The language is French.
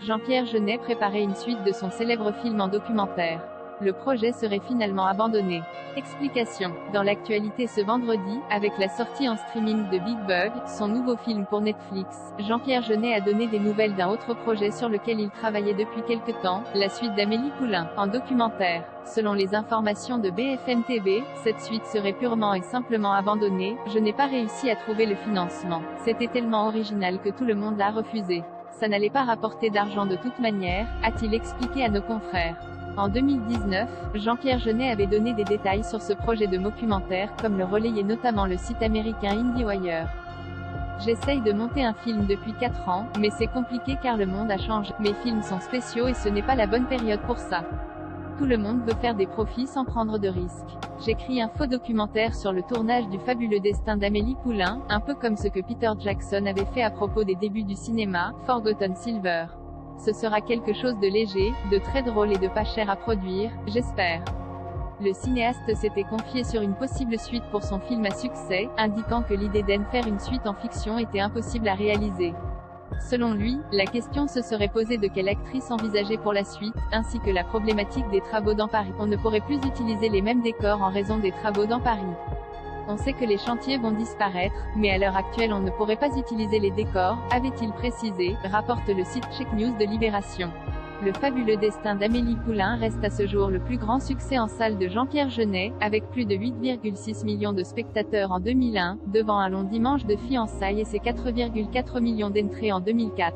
Jean-Pierre Jeunet préparait une suite de son célèbre film en documentaire. Le projet serait finalement abandonné. Explication. Dans l'actualité ce vendredi, avec la sortie en streaming de Big Bug, son nouveau film pour Netflix, Jean-Pierre Jeunet a donné des nouvelles d'un autre projet sur lequel il travaillait depuis quelque temps, la suite d'Amélie Poulain, en documentaire. Selon les informations de BFM TV, cette suite serait purement et simplement abandonnée. Je n'ai pas réussi à trouver le financement. C'était tellement original que tout le monde l'a refusé. Ça n'allait pas rapporter d'argent de toute manière, a-t-il expliqué à nos confrères. En 2019, Jean-Pierre Jeunet avait donné des détails sur ce projet de documentaire, comme le relayait notamment le site américain IndieWire. J'essaye de monter un film depuis 4 ans, mais c'est compliqué car le monde a changé. Mes films sont spéciaux et ce n'est pas la bonne période pour ça. Tout le monde veut faire des profits sans prendre de risques. J'écris un faux documentaire sur le tournage du fabuleux destin d'Amélie Poulain, un peu comme ce que Peter Jackson avait fait à propos des débuts du cinéma, Forgotten Silver. Ce sera quelque chose de léger, de très drôle et de pas cher à produire, j'espère. Le cinéaste s'était confié sur une possible suite pour son film à succès, indiquant que l'idée d'en faire une suite en fiction était impossible à réaliser. Selon lui, la question se serait posée de quelle actrice envisager pour la suite, ainsi que la problématique des travaux dans Paris. On ne pourrait plus utiliser les mêmes décors en raison des travaux dans Paris. On sait que les chantiers vont disparaître, mais à l'heure actuelle on ne pourrait pas utiliser les décors, avait-il précisé, rapporte le site Check News de Libération. Le fabuleux destin d'Amélie Poulain reste à ce jour le plus grand succès en salle de Jean-Pierre Jeunet, avec plus de 8,6 millions de spectateurs en 2001, devant Un long dimanche de fiançailles et ses 4,4 millions d'entrées en 2004.